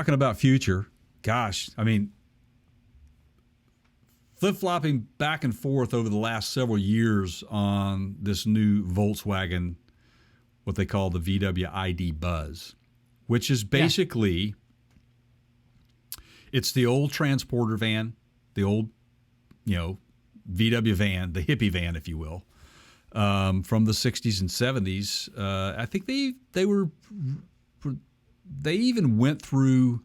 talking about future, gosh, I mean, flip-flopping back and forth over the last several years on this new Volkswagen, what they call the VW ID Buzz, which is basically, it's the old transporter van, the old, VW van, the hippie van, if you will, from the 60s and 70s. I think they even went through,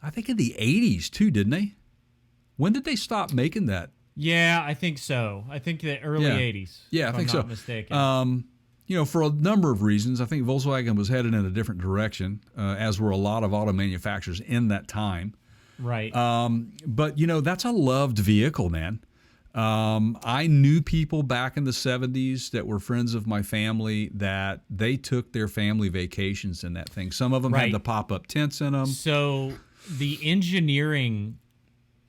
I think in the 80s too, didn't they? When did they stop making that? Yeah, I think so. I think the early 80s. Yeah, I think so. If I'm not mistaken. For a number of reasons, I think Volkswagen was headed in a different direction, as were a lot of auto manufacturers in that time. Right. But, that's a loved vehicle, man. I knew people back in the 70s that were friends of my family that they took their family vacations in that thing. Some of them had the pop-up tents in them. So the engineering,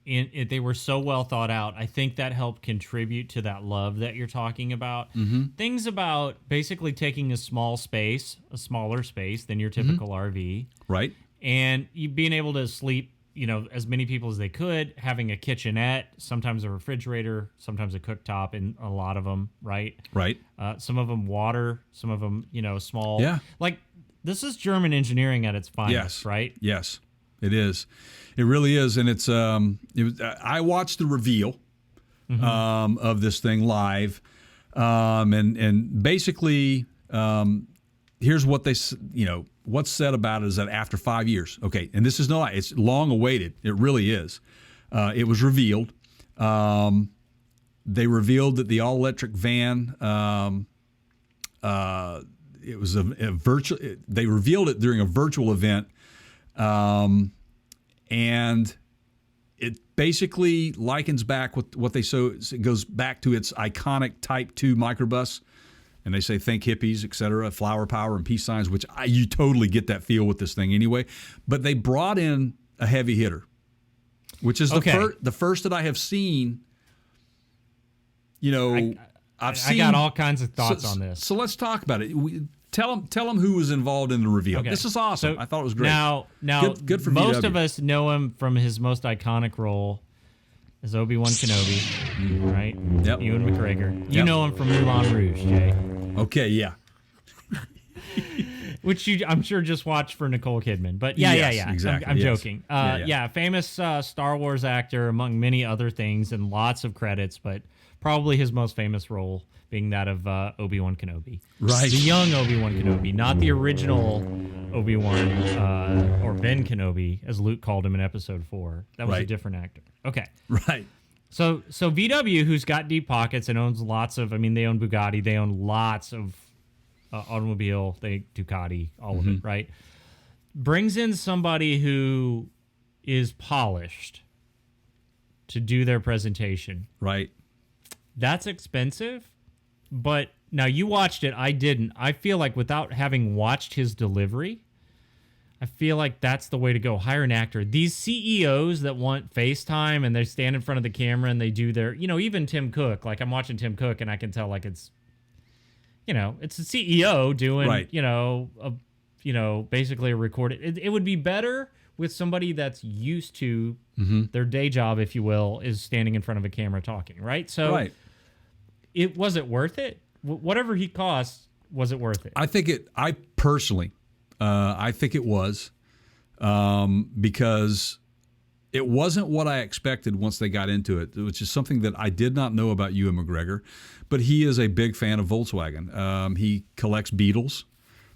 they were so well thought out. I think that helped contribute to that love that you're talking about. Mm-hmm. Things about basically taking a smaller space than your typical RV. Right. And you being able to sleep, as many people as they could, having a kitchenette, sometimes a refrigerator, sometimes a cooktop in a lot of them, right? Right. Some of them water, some of them, small. Yeah. Like, this is German engineering at its finest, Yes. right? Yes, it is. It really is. And it's, I watched the reveal of this thing live. And basically, here's what what's said about it is that after 5 years, okay, and this is no lie, it's long awaited. It really is. It was revealed. They revealed that the all-electric van, it was a virtual, they revealed it during a virtual event. And it basically likens back with what they it goes back to its iconic Type 2 microbus. And they say, think hippies, et cetera, flower power and peace signs, which you totally get that feel with this thing anyway. But they brought in a heavy hitter, which is the first that I have seen. I got all kinds of thoughts on this. So let's talk about it. Tell them who was involved in the reveal. Okay. This is awesome. So I thought it was great. Now, good for most VW. of us know him from his most iconic role as Obi-Wan Kenobi, right? Yep. Ewan McGregor. You know him from Moulin Rouge, Jay. Okay, yeah. Which I'm sure just watched for Nicole Kidman. But yeah. Exactly. I'm joking. Famous Star Wars actor, among many other things, and lots of credits, but probably his most famous role being that of Obi-Wan Kenobi. Right. The young Obi-Wan Kenobi, not the original Obi-Wan or Ben Kenobi, as Luke called him in Episode 4. That was a different actor. Okay. Right. So VW, who's got deep pockets and owns lots of, they own Bugatti, they own lots of automobile, Ducati, all of it, right? Brings in somebody who is polished to do their presentation. Right. That's expensive, but now you watched it, I didn't. I feel like without having watched his delivery, I feel like that's the way to go. Hire an actor. These CEOs that want FaceTime and they stand in front of the camera and they do their, even Tim Cook. Like I'm watching Tim Cook and I can tell like it's, it's a CEO doing, basically a recorded. It would be better with somebody that's used to their day job, if you will, is standing in front of a camera talking, right? So was it worth it? Whatever he costs, was it worth it? I think it was because it wasn't what I expected once they got into it, which is something that I did not know about Ewan McGregor, but he is a big fan of Volkswagen. He collects Beetles.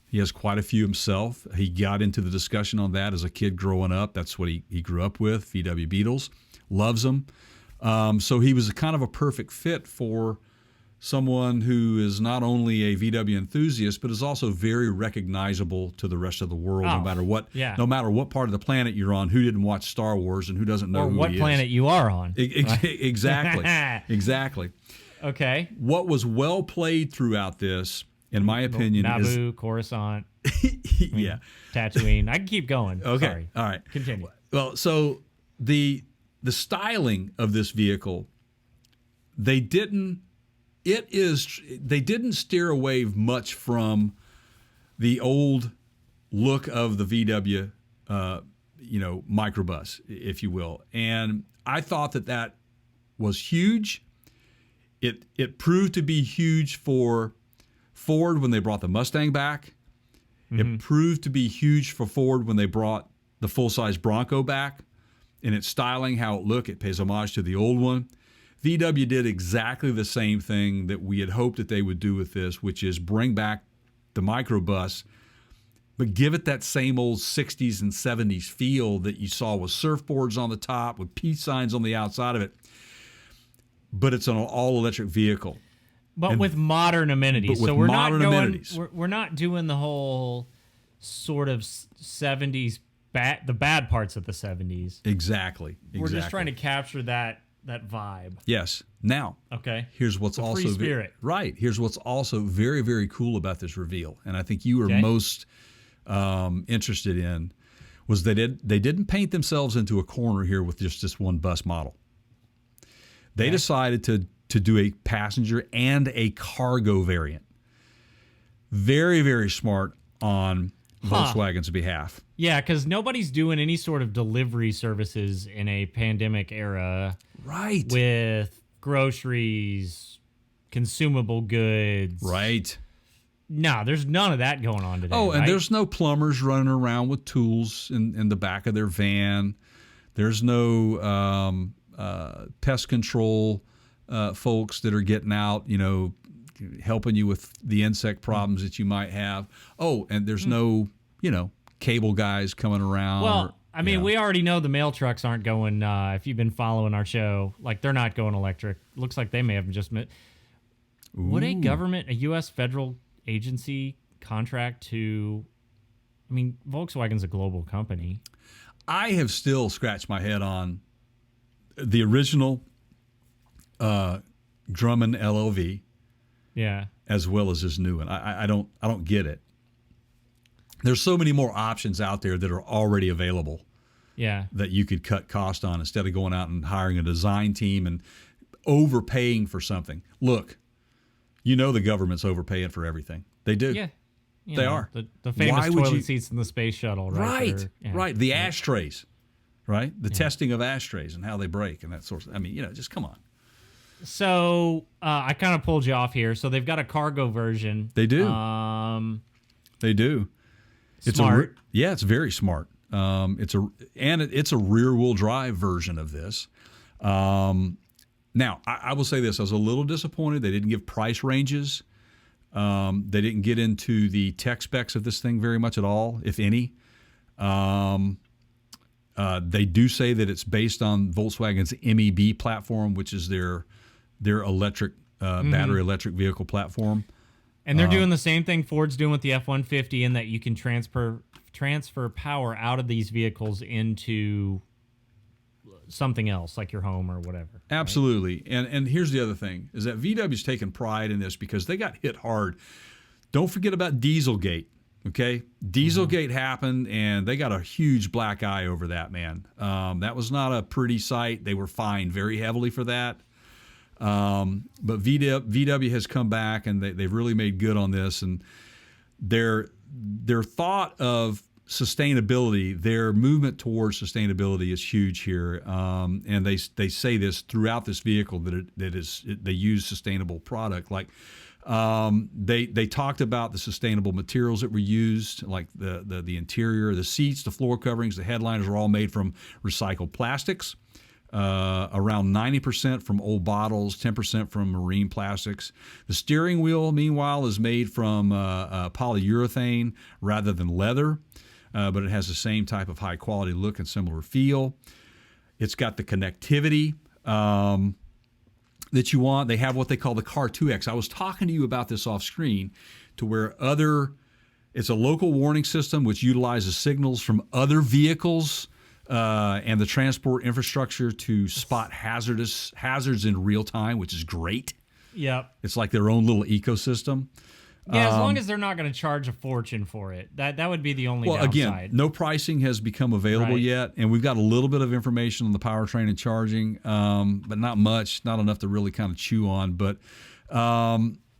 He has quite a few himself. He got into the discussion on that as a kid growing up. That's what he grew up with, VW Beetles. Loves them. So he was kind of a perfect fit for someone who is not only a VW enthusiast, but is also very recognizable to the rest of the world, no matter what part of the planet you're on, who didn't watch Star Wars and who doesn't know or who what he is. planet you are on. Exactly. Exactly. Okay. What was well played throughout this, in my opinion, Naboo, Coruscant, Tatooine. I can keep going. Okay. Sorry. All right. Continue. Well, so the styling of this vehicle, they didn't steer away much from the old look of the VW microbus, if you will. And I thought that was huge. It proved to be huge for Ford when they brought the Mustang back. It proved to be huge for Ford when they brought the full-size Bronco back. In its styling, how it looked, it pays homage to the old one. VW did exactly the same thing that we had hoped that they would do with this, which is bring back the microbus, but give it that same old 60s and 70s feel that you saw with surfboards on the top, with peace signs on the outside of it. But it's an all-electric vehicle. But with modern amenities. But with so we're modern not going, amenities. We're not doing the whole sort of 70s, the bad parts of the 70s. Exactly. We're just trying to capture that vibe. Yes. Now, okay. Here's what's the also free spirit. Right. Here's what's also very, very cool about this reveal, and I think you were most interested in, was they didn't paint themselves into a corner here with just this one bus model. They decided to do a passenger and a cargo variant. Very, very smart on Volkswagen's behalf. Yeah, because nobody's doing any sort of delivery services in a pandemic era. Right. With groceries, consumable goods. Right. No, there's none of that going on today. Oh, and there's no plumbers running around with tools in the back of their van. There's no pest control folks that are getting out, helping you with the insect problems that you might have. Oh, and there's no, cable guys coming around. Well, I mean, we already know the mail trucks aren't going, if you've been following our show, like they're not going electric. Looks like they may have just met. Would a U.S. federal agency contract to, I mean, Volkswagen's a global company. I have still scratched my head on the original Drummond LLV. Yeah. As well as this new one. I don't get it. There's so many more options out there that are already available. Yeah. That you could cut cost on instead of going out and hiring a design team and overpaying for something. Look, the government's overpaying for everything. They do. Yeah. They are. The famous toilet seats in the space shuttle, right? Right. The ashtrays, right? The testing of ashtrays and how they break and that sort of, just come on. So I kind of pulled you off here. So they've got a cargo version. They do. They do. Smart. It's very smart. It's a rear wheel drive version of this. Now I will say this: I was a little disappointed they didn't give price ranges. They didn't get into the tech specs of this thing very much at all, if any. They do say that it's based on Volkswagen's MEB platform, which is their electric battery electric vehicle platform. And they're doing the same thing Ford's doing with the F-150 in that you can transfer power out of these vehicles into something else, like your home or whatever. Absolutely. Right? And here's the other thing, is that VW's taken pride in this because they got hit hard. Don't forget about Dieselgate, okay? Dieselgate happened, and they got a huge black eye over that, man. That was not a pretty sight. They were fined very heavily for that. But VW has come back, and they've really made good on this. And their thought of sustainability, their movement towards sustainability is huge here. And they say this throughout this vehicle that they use sustainable product. Like they talked about the sustainable materials that were used, like the interior, the seats, the floor coverings, the headliners are all made from recycled plastics. Around 90% from old bottles, 10% from marine plastics. The steering wheel, meanwhile, is made from polyurethane rather than leather, but it has the same type of high-quality look and similar feel. It's got the connectivity that you want. They have what they call the Car 2X. I was talking to you about this off screen, to where it's a local warning system which utilizes signals from other vehicles and the transport infrastructure to spot hazards in real time, which is great. Yep. It's like their own little ecosystem. Yeah, as long as they're not going to charge a fortune for it. That would be the only downside. Again, no pricing has become available yet, and we've got a little bit of information on the powertrain and charging, but not much, not enough to really kind of chew on. But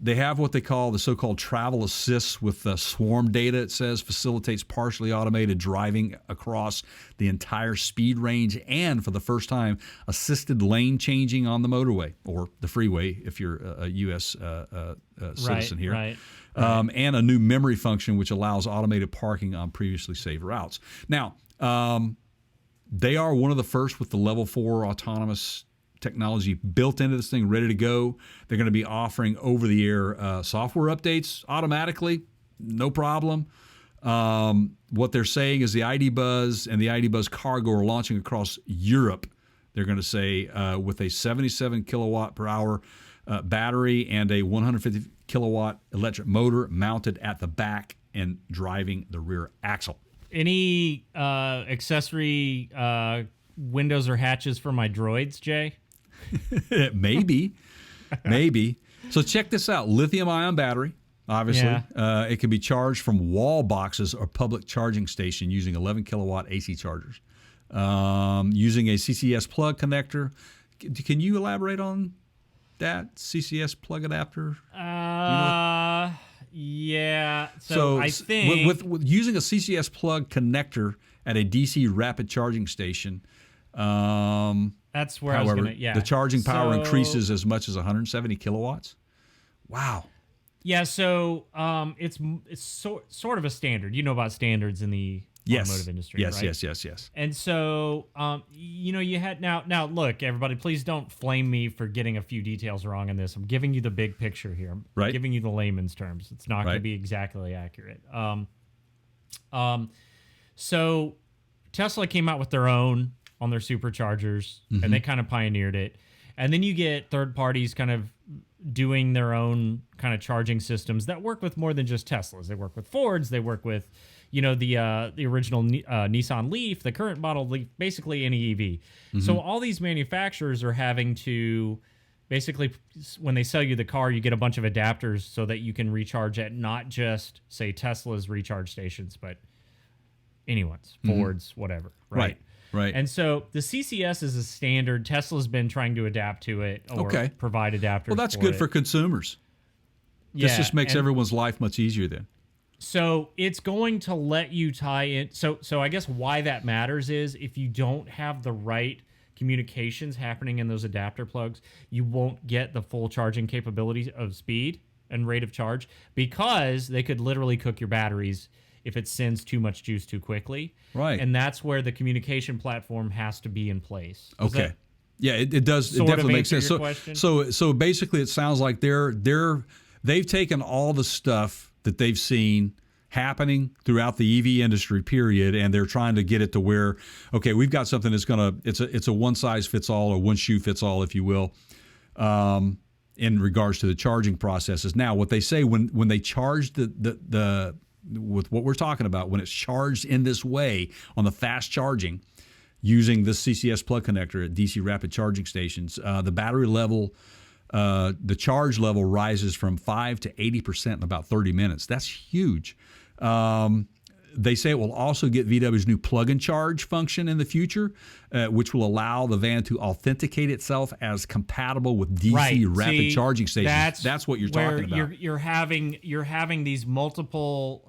They have what they call the so-called travel assists with swarm data. It says facilitates partially automated driving across the entire speed range, and for the first time, assisted lane changing on the motorway or the freeway if you're a U.S. Citizen here. Right. And a new memory function which allows automated parking on previously saved routes. Now, they are one of the first with the level 4 autonomous technology built into this thing, ready to go. They're going to be offering over-the-air software updates automatically, no problem. What they're saying is the ID Buzz and the ID Buzz Cargo are launching across Europe. They're going to say with a 77 kilowatt per hour battery and a 150 kilowatt electric motor mounted at the back and driving the rear axle. Any accessory windows or hatches for my droids, Jay? Maybe. So check this out. Lithium-ion battery, obviously. Yeah. It can be charged from wall boxes or public charging station using 11 kilowatt AC chargers. Using a CCS plug connector. Can you elaborate on that CCS plug adapter? Yeah. So I think with using a CCS plug connector at a DC rapid charging station, that's where I was going to, the charging power increases as much as 170 kilowatts. Wow. Yeah, so it's sort of a standard. You know about standards in the automotive industry, yes, right? Yes. And so, you had now. Look, everybody, please don't flame me for getting a few details wrong on this. I'm giving you the big picture here. I'm giving you the layman's terms. It's not going to be exactly accurate. So Tesla came out with their own on their superchargers, and they kind of pioneered it. And then you get third parties kind of doing their own kind of charging systems that work with more than just Teslas. They work with Fords. They work with, the original Nissan Leaf, the current model Leaf, basically any EV. So all these manufacturers are having to basically, when they sell you the car, you get a bunch of adapters so that you can recharge at not just, say, Tesla's recharge stations, but anyone's, Ford's, whatever. Right. And so the CCS is a standard. Tesla's been trying to adapt to it or provide adapters. Well, that's good for consumers. This just makes everyone's life much easier then. So it's going to let you tie in. So I guess why that matters is if you don't have the right communications happening in those adapter plugs, you won't get the full charging capabilities of speed and rate of charge, because they could literally cook your batteries if it sends too much juice too quickly. Right. And that's where the communication platform has to be in place. Okay. Yeah, it does. It definitely makes sense. So basically, it sounds like they've taken all the stuff that they've seen happening throughout the EV industry, period, and they're trying to get it to where, okay, we've got something that's it's a one size fits all or one shoe fits all, if you will, in regards to the charging processes. Now, what they say when they charge the with what we're talking about, when it's charged in this way on the fast charging using this CCS plug connector at DC rapid charging stations, the battery level, the charge level rises from 5 to 80% in about 30 minutes. That's huge. They say it will also get VW's new plug and charge function in the future, which will allow the van to authenticate itself as compatible with DC rapid charging stations. That's what you're talking about. You're having these multiple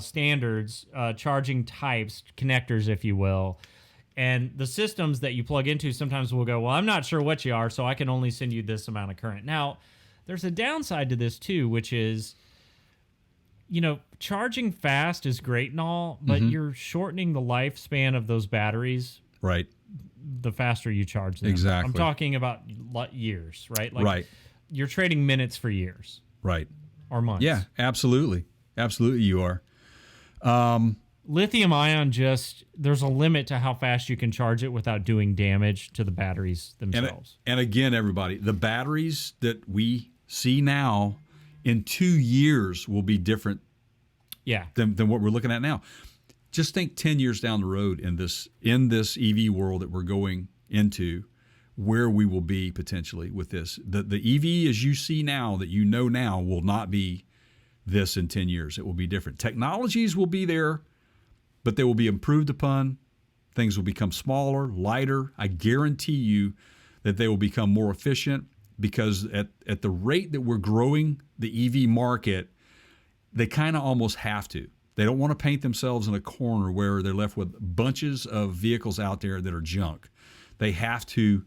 standards, charging types, connectors, if you will. And the systems that you plug into sometimes will go, well, I'm not sure what you are, so I can only send you this amount of current. Now, there's a downside to this too, which is, charging fast is great and all, but you're shortening the lifespan of those batteries. Right. The faster you charge them. Exactly. I'm talking about years, right? Right. You're trading minutes for years. Right. Or months. Yeah, absolutely. Absolutely you are. Lithium ion there's a limit to how fast you can charge it without doing damage to the batteries themselves. And again, everybody, the batteries that we see now in 2 years will be different than what we're looking at now. Just think 10 years down the road in this EV world that we're going into, where we will be potentially with this. The EV as you see now, that you know now, will not be this in 10 years. It will be different. Technologies will be there, but they will be improved upon. Things will become smaller, lighter. I guarantee you that they will become more efficient. because at the rate that we're growing the EV market, they kind of almost have to. They don't want to paint themselves in a corner where they're left with bunches of vehicles out there that are junk. They have to.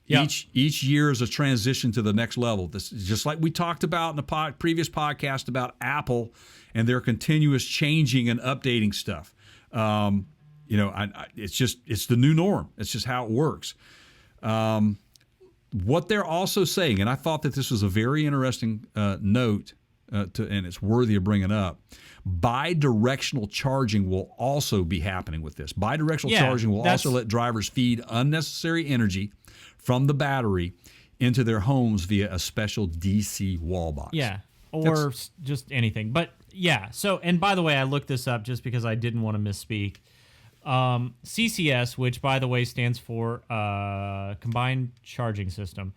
Yep. Each year is a transition to the next level. This is just like we talked about in the previous podcast about Apple and their continuous changing and updating stuff. It's the new norm. It's just how it works. What they're also saying, and I thought that this was a very interesting note, and it's worthy of bringing up. Bi-directional charging will also be happening with this. Bi-directional charging will also let drivers feed unnecessary energy from the battery into their homes via a special DC wall box. Yeah, or just anything. But yeah, so, and by the way, I looked this up just because I didn't want to misspeak. CCS, which by the way stands for Combined Charging System,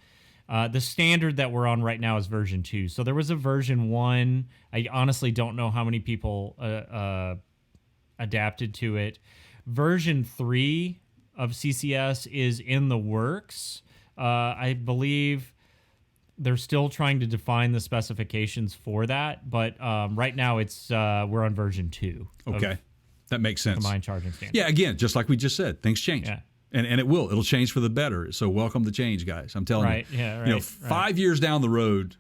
the standard that we're on right now is version 2. So there was a version 1. I honestly don't know how many people adapted to it. Version 3 of CCS is in the works. I believe they're still trying to define the specifications for that, but right now it's we're on version 2. Okay, that makes sense. Combined charging standard. Yeah, again, just like we just said, things change. Yeah. And it will. It'll change for the better. So welcome to change, guys. I'm telling you. Yeah, right. 5 years down the road,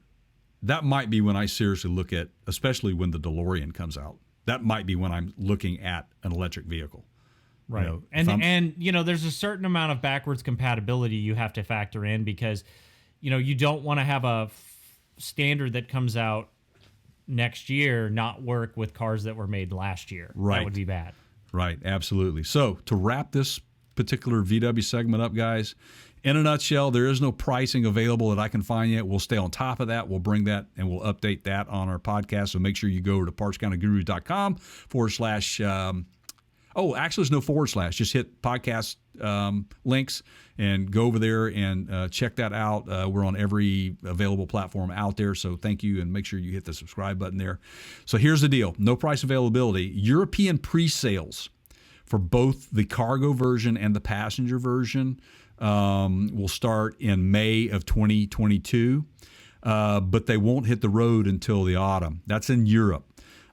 that might be when I seriously look at, especially when the DeLorean comes out. That might be when I'm looking at an electric vehicle. Right. And there's a certain amount of backwards compatibility you have to factor in because, you don't want to have a standard that comes out next year not work with cars that were made last year. Right. That would be bad. Right. Absolutely. So to wrap this particular VW segment up, guys, in a nutshell, there is no pricing available that I can find yet. We'll stay on top of that. We'll bring that and we'll update that on our podcast. So make sure you go to partscounterguru.com actually, there's no /. Just hit podcast links and go over there and check that out. We're on every available platform out there. So thank you, and make sure you hit the subscribe button there. So here's the deal. No price availability. European pre-sales for both the cargo version and the passenger version will start in May of 2022, but they won't hit the road until the autumn. That's in Europe.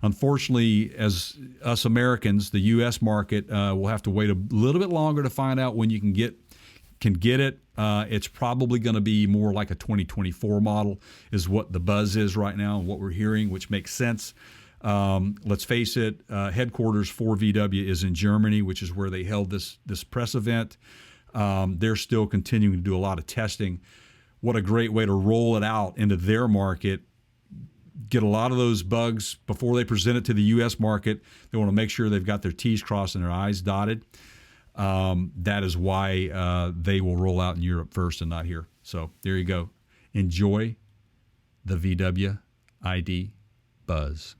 Unfortunately, as us Americans, the U.S. market will have to wait a little bit longer to find out when you can get it. It's probably going to be more like a 2024 model is what the buzz is right now and what we're hearing, which makes sense. Let's face it, headquarters for VW is in Germany, which is where they held this press event. They're still continuing to do a lot of testing. What a great way to roll it out into their market. Get a lot of those bugs before they present it to the U.S. market. They want to make sure they've got their T's crossed and their I's dotted. That is why they will roll out in Europe first and not here. So there you go. Enjoy the VW ID buzz.